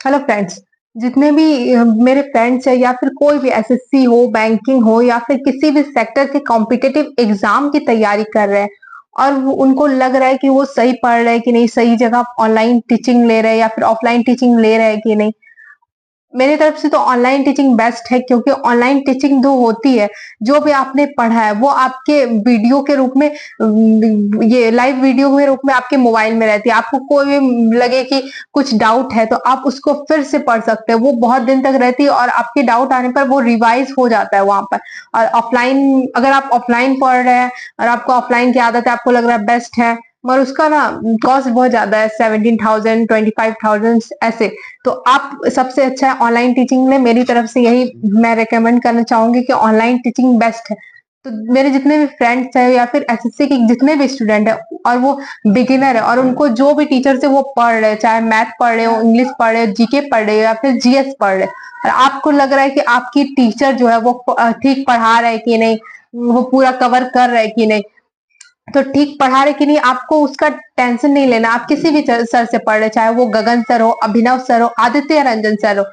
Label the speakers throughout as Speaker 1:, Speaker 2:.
Speaker 1: Hello friends. जितने भी मेरे फ्रेंड्स हैं या फिर कोई भी एसएससी हो, बैंकिंग हो या फिर किसी भी सेक्टर के कॉम्पिटिटिव एग्जाम की तैयारी कर रहे हैं और उनको लग रहा है कि वो सही पढ़ रहे हैं कि नहीं, सही जगह ऑनलाइन टीचिंग ले रहे हैं या फिर ऑफलाइन टीचिंग ले रहे हैं कि नहीं। मेरी तरफ से तो ऑनलाइन टीचिंग बेस्ट है, क्योंकि ऑनलाइन टीचिंग जो होती है, जो भी आपने पढ़ा है वो आपके वीडियो के रूप में, ये लाइव वीडियो के रूप में आपके मोबाइल में रहती है। आपको कोई भी लगे कि कुछ डाउट है तो आप उसको फिर से पढ़ सकते हैं, वो बहुत दिन तक रहती है और आपके डाउट आने पर वो रिवाइज हो जाता है वहां पर। और ऑफलाइन, अगर आप ऑफलाइन पढ़ रहे हैं और आपको ऑफलाइन की आदत है, आपको लग रहा है बेस्ट है, मगर उसका ना कॉस्ट बहुत ज्यादा है, 17,000 25,000 ऐसे। तो आप सबसे अच्छा है ऑनलाइन टीचिंग में, मेरी तरफ से यही मैं रेकमेंड करना चाहूंगी कि ऑनलाइन टीचिंग बेस्ट है। तो मेरे जितने भी फ्रेंड्स हैं या फिर एसएससी के जितने भी स्टूडेंट है और वो बिगिनर है और उनको जो भी टीचर से वो पढ़ रहे हैं, चाहे मैथ पढ़ रहे हो, इंग्लिश पढ़ रहे हो, जीके पढ़ रहे हो या फिर जीएस पढ़ रहे हो, और आपको लग रहा है कि आपकी टीचर जो है वो ठीक पढ़ा रहे कि नहीं, वो पूरा कवर कर रहे कि नहीं, तो ठीक पढ़ा रहे कि नहीं, आपको उसका टेंशन नहीं लेना। आप किसी भी सर से पढ़ रहे, चाहे वो गगन सर हो, अभिनव सर हो, आदित्य रंजन सर हो,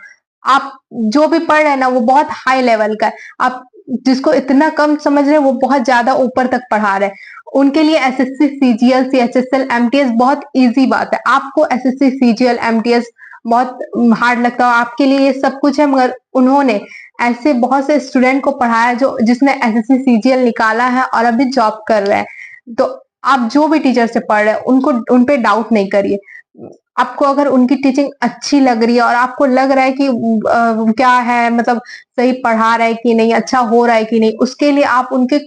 Speaker 1: आप जो भी पढ़ रहे हैं ना वो बहुत हाई लेवल का है। आप जिसको इतना कम समझ रहे हैं वो बहुत ज्यादा ऊपर तक पढ़ा रहे हैं। उनके लिए एसएससी सीजीएल सीएचएसएल एमटीएस बहुत इजी बात है। आपको एसएससी सीजीएल एमटीएस बहुत हार्ड लगता है, आपके लिए ये सब कुछ है, मगर उन्होंने ऐसे बहुत से स्टूडेंट को पढ़ाया जो जिसने एसएससी सीजीएल निकाला है और अभी जॉब कर रहे हैं। तो आप जो भी टीचर से पढ़ रहे हैं उनको उन पे डाउट नहीं करिए। आपको अगर उनकी टीचिंग अच्छी लग रही है और आपको लग रहा है कि क्या है, मतलब सही पढ़ा रहा है कि नहीं, अच्छा हो रहा है कि नहीं, उसके लिए आप उनके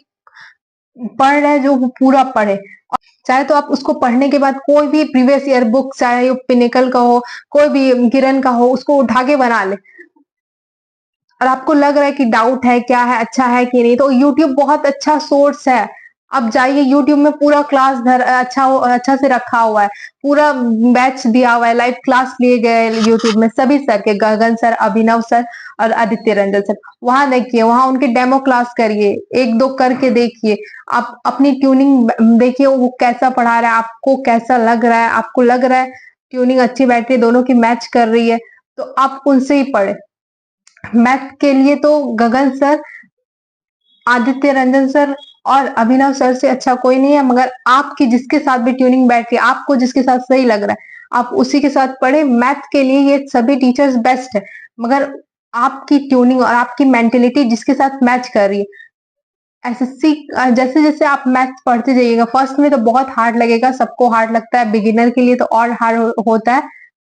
Speaker 1: पढ़ रहे हैं जो वो पूरा पढ़े। चाहे तो आप उसको पढ़ने के बाद कोई भी प्रीवियस ईयर बुक, चाहे वो पिनेकल का हो, कोई भी किरण का हो, उसको उठा के बना ले। और आपको लग रहा है कि डाउट है, क्या है, अच्छा है कि नहीं, तो यूट्यूब बहुत अच्छा सोर्स है। आप जाइए यूट्यूब में, पूरा क्लास धर अच्छा से रखा हुआ है, पूरा बैच दिया हुआ है, लाइव क्लास लिए गए यूट्यूब में सभी सर के, गगन सर, अभिनव सर और आदित्य रंजन सर। वहां देखिए, वहां उनके डेमो क्लास करिए, एक दो करके देखिए। आप अपनी ट्यूनिंग देखिए, वो कैसा पढ़ा रहा है, आपको कैसा लग रहा है, आपको लग रहा है ट्यूनिंग अच्छी बैठ रही है, दोनों की मैच कर रही है, तो आप उनसे ही पढ़े। मैथ के लिए तो गगन सर, आदित्य रंजन सर और अभिनव सर से अच्छा कोई नहीं है, मगर आपकी जिसके साथ भी ट्यूनिंग बैठ रही है, आपको जिसके साथ सही लग रहा है, आप उसी के साथ पढ़े। मैथ के लिए ये सभी टीचर्स बेस्ट है, मगर आपकी ट्यूनिंग और आपकी मेंटेलिटी जिसके साथ मैच कर रही है। एसएससी जैसे जैसे आप मैथ पढ़ते जाइएगा, फर्स्ट में तो बहुत हार्ड लगेगा, सबको हार्ड लगता है, बिगिनर के लिए तो और हार्ड होता है,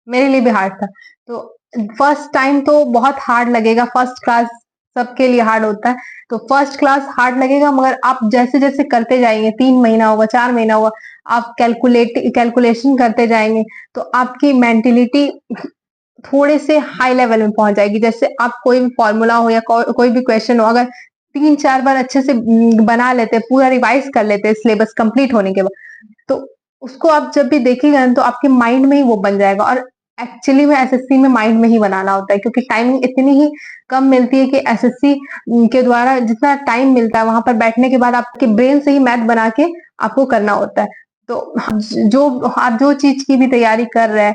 Speaker 1: मेरे लिए भी हार्ड था। तो फर्स्ट टाइम तो बहुत हार्ड लगेगा, फर्स्ट क्लास सबके लिए हार्ड होता है, तो फर्स्ट क्लास हार्ड लगेगा, मगर आप जैसे जैसे करते जाएंगे, 3 महीना होगा, 4 महीना होगा, आप कैलकुलेशन करते जाएंगे, तो आपकी मेंटेलिटी थोड़े से हाई लेवल में पहुंच जाएगी। जैसे आप कोई भी फॉर्मूला हो या कोई भी क्वेश्चन हो, अगर 3 4 बार अच्छे से बना लेते हैं, पूरा रिवाइज कर लेते हैं सिलेबस कंप्लीट होने के बाद, तो उसको आप जब भी देखिएगा ना, तो आपके माइंड में ही वो बन जाएगा। और एक्चुअली में एसएससी में माइंड में ही बनाना होता है, क्योंकि टाइमिंग इतनी ही कम मिलती है कि एसएससी के द्वारा जितना टाइम मिलता है वहां पर बैठने के बाद आपके ब्रेन से ही मैथ बना के आपको करना होता है। तो जो आप जो चीज की भी तैयारी कर रहे हैं,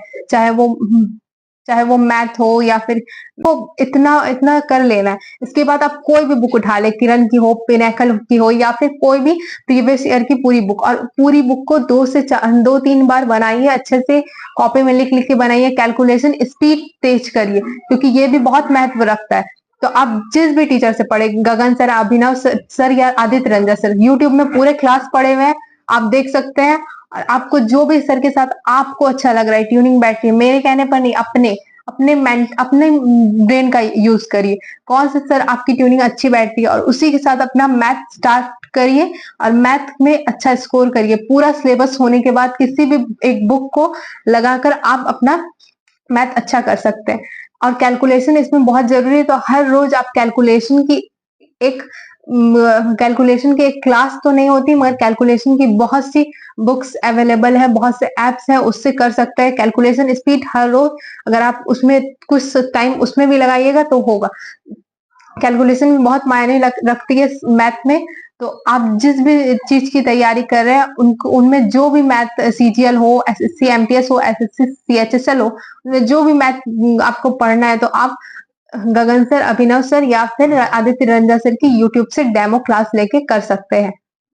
Speaker 1: चाहे वो मैथ हो या फिर वो, इतना इतना कर लेना है। इसके बाद आप कोई भी बुक उठा ले, किरण की हो, पिनेकल की हो या फिर कोई भी प्रीवियस ईयर की पूरी बुक, और पूरी बुक को 2 3 बार बनाइए, अच्छे से कॉपी में लिख लिख के बनाइए। कैलकुलेशन स्पीड तेज करिए, क्योंकि ये भी बहुत महत्व रखता है। तो आप जिस भी टीचर से पढ़े, गगन सर, अभिनव सर या आदित्य रंजन सर, यूट्यूब में पूरे क्लास पढ़े हुए हैं, आप देख सकते हैं। और आपको जो भी सर के साथ आपको अच्छा लग रहा है, ट्यूनिंग बैठ रही है, मेरे कहने पर नहीं, अपने ब्रेन का यूज करिए, कौन से सर आपकी ट्यूनिंग अच्छी बैठती है, और उसी के साथ अपना मैथ स्टार्ट करिए और मैथ में अच्छा स्कोर करिए। पूरा सिलेबस होने के बाद किसी भी एक बुक को लगाकर आप अपना मैथ अच्छा कर सकते हैं। और कैलकुलेशन इसमें बहुत जरूरी है, तो हर रोज आप एक कैलकुलेशन की एक क्लास तो नहीं होती, मगर कैलकुलेशन की बहुत सी बुक्स अवेलेबल है, बहुत से एप्स हैं, उससे कर सकते हैं। कैलकुलेशन स्पीड हर रोज अगर आप उसमें कुछ टाइम उसमें भी लगाइएगा तो होगा। कैलकुलेशन में बहुत मायने रखती है मैथ में। तो आप जिस भी चीज की तैयारी कर रहे हैं उनको उनमें जो भी मैथ सीजीएल हो, एसएससी एमटीएस हो, एसएससी सीएचएसएल हो, उनमें जो भी मैथ आपको पढ़ना है तो आप गगन सर, अभिनव सर या फिर आदित्य रंजन सर की यूट्यूब से डेमो क्लास लेके कर सकते हैं।